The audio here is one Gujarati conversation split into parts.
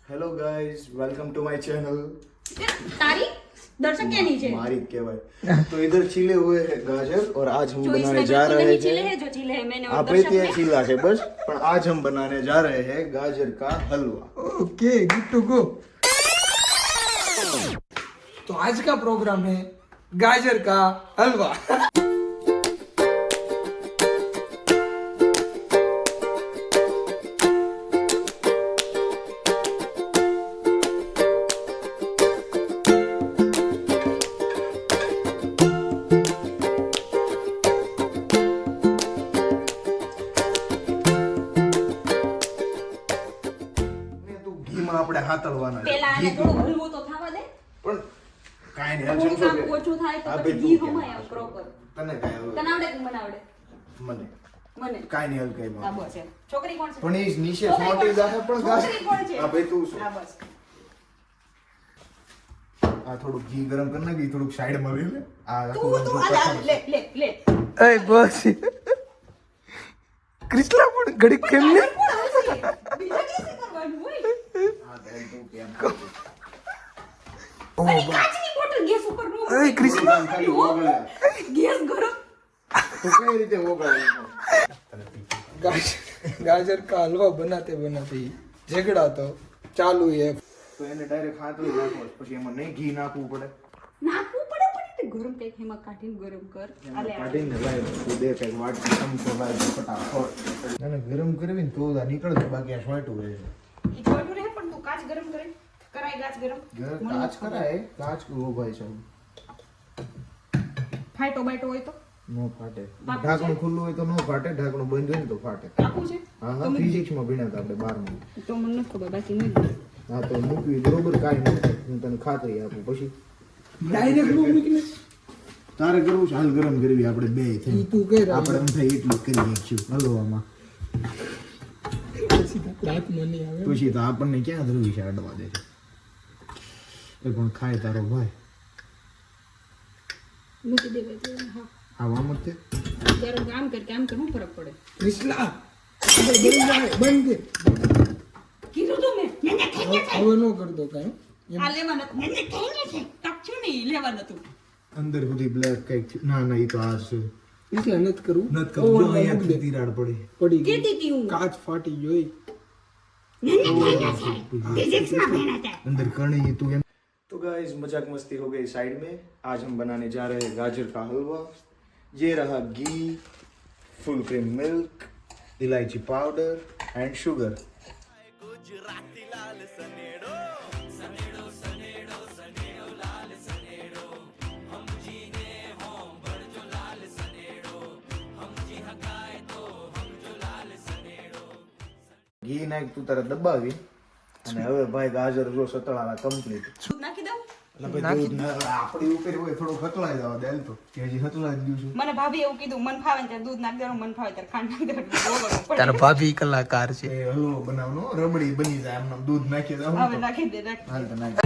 Hello guys, welcome to my channel. तारी दर्शक क्या नीचे मारी कहवाय। तो इधर छिले हुए हैं गाजर और आज हम जो बनाने इसमें जा बिल्कुल रहे नहीं छिले हैं। हैं, जो छिले हैं मैंने और आप दर्शक ये ने। छिला है बस, पर आज हम बनाने जा रहे हैं गाजर का halwa. Okay, good to go. तो आज का प्रोग्राम है गाजर का हलवा। ઘીમાં આપણે હાથળવાના છે. પેલા આને ઘી થોડું હલવું તો થવા દે. પણ કાંઈ નહીં, થોડું સમજો કામ કે ઓછું થાય તો આ પછી બે ઘી તું હમાય કેમ પ્રોપર. તને કાંઈ હવે તને આવડે કે મને આવડે? મને મને કાંઈ નહીં હલકાઈ હા બસ એમ. છોકરી કોણ છે? પણ એ નીચે છોકરી સોટી કોણ જાહે છે? પણ ગાજર છોકરી કોણ છે? આ ભાઈ તું શું? હા બસ. આ થોડુંક ઘી ગરમ કરી નાખી, થોડુંક સાઈડમાં લઈ લે. આ તું આખું આલે, આલે, લે લે લે. અય બસ ક્રિસ્લા પણ ઘડીક કેમ ને કોણ આવશે? બીજા કેસે કરવાનું હોય? આ બેન તું કેમ કરે? અને કાચની બોટલ ગેસ ઉપર નો અય ક્રિસ્લા ખાલી ઓગળે. ગેસ ગરમ. તો કઈ રીતે ઓગળે? गाजर का हलवा बनाते बनाते ही झगड़ा तो चालू है। તો એને ડાયરેક્ટ હાથળી નાખવો છે. પછી એમાં નહીં ઘી નાખવું પડે. નાખવું પડે પણ તે ગરમ કંઈક એમાં કાઢીને ગરમ કર. એમાં આલે કાઢીને લાય, તું દે કંઈક વાટકી ચમચો લાય તો ફટાફટ. અને ગરમ કરવી ને તો આ નીકળશે, બાકી આ છોટું રહે છે. ઈ છોટું રહે પણ તું કાચ ગરમ કરે. કરાય કાચ ગરમ. કાચ કરાય, કાચ કેવો ભાઈ છે. ફાટો બાટો હોય તો નો ફાટે. પાકું ઢાંકણું ખુલ્લું હોય તો નો ફાટે, ઢાંકણું બંધ હોય ને તો ફાટે. પાકું છે હા હા, ફિઝિક્સમાં ભણ્યા હતા આપણે 12માં. તો મને નથી ખબર બાકી નહીં. હા તો મૂકવી બરોબર, કાંઈ નહીં થાય. હું તને ખાતરી આપું. પછી ડાયરેક્ટ નો મૂકીને તારે કરવું છે હાલ ગરમ કરવી, આપણે બે થઈ ઈ તું કઈ આપણે એમ થાય એટલું કરી નાખ્યું હલવામાં. પછી રાત મને આવે પછી તો આપણને ક્યાં ધરવી છે અડવા દે છે. એ પણ ખાય તારો ભાઈ. મૂકી દેવાય તો હા. આવામાં તે ત્યારે કામ કર કામ કર શું ફરક પડે? ક્રિસ્લા આપણે બંધ જાય બંધ કીધું તો મેં મને કર હવે નો કરતો કાઈ આ લેવા નતું મને કહીને છે ટપચ્યું નહીં લેવા નતું. અંદર સુધી બ્લેક કઈક થયું. ના ના, ઈ તો આ છે. ક્રિસ્લા નથી કરવું નત કરું જો અહીંયા તિરાડ પડી. પડી ગઈ કીધી તી હું કાચ ફાટી જોઈ अंदर कणी तू एम। तो गाइस मजाक मस्ती हो गई साइड में। आज हम बनाने जा रहे हैं गाजर का हलवा। ये रहा घी, फुल क्रीम मिल्क, इलायची पाउडर एंड शुगर। ઘી નાખ તું તારે દબાવી અને હવે ભાઈ ગાજર જો સતળાના કમ્પ્લીટ. દૂધ નાખી દઉં? એટલે ભાઈ દૂધ ના આપણી ઉપર હોય થોડું હતળાઈ જવા દે તો કે હજી હતળાઈ જ ગયું છે. મને ભાભી એવું કીધું મન ફાવે ને ત્યારે દૂધ નાખી દેવાનું, મન ફાવે ત્યારે ખાંડ નાખી દેવાનું. તારા ભાભી કલાકાર છે એ હલવો બનાવવાનો રબડી બની જાય આમ દૂધ નાખી દે. હવે નાખી દે નાખી. હાલ તો નાખ.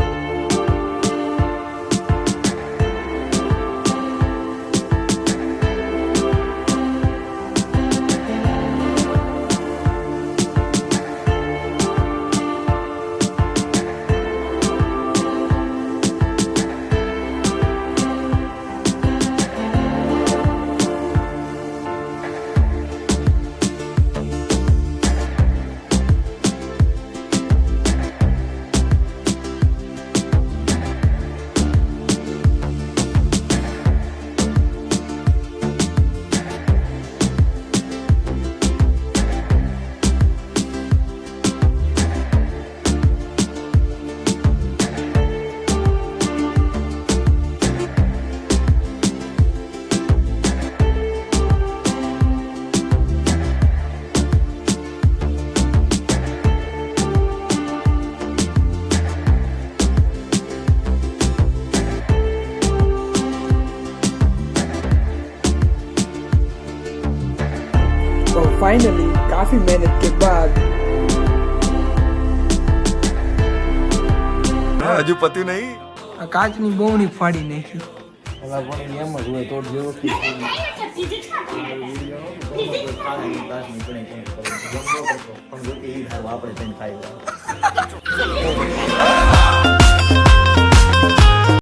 तो फाइनली काफी मेहनत के बाद હજુ પત્યું નહીં. આ કાચની બોવણી ફાડી નાખી. અલા પણ એમ જ હોય તો જ વ્યવસ્થિત પણ જો કે ઈ આપણે કઈ ખાઈ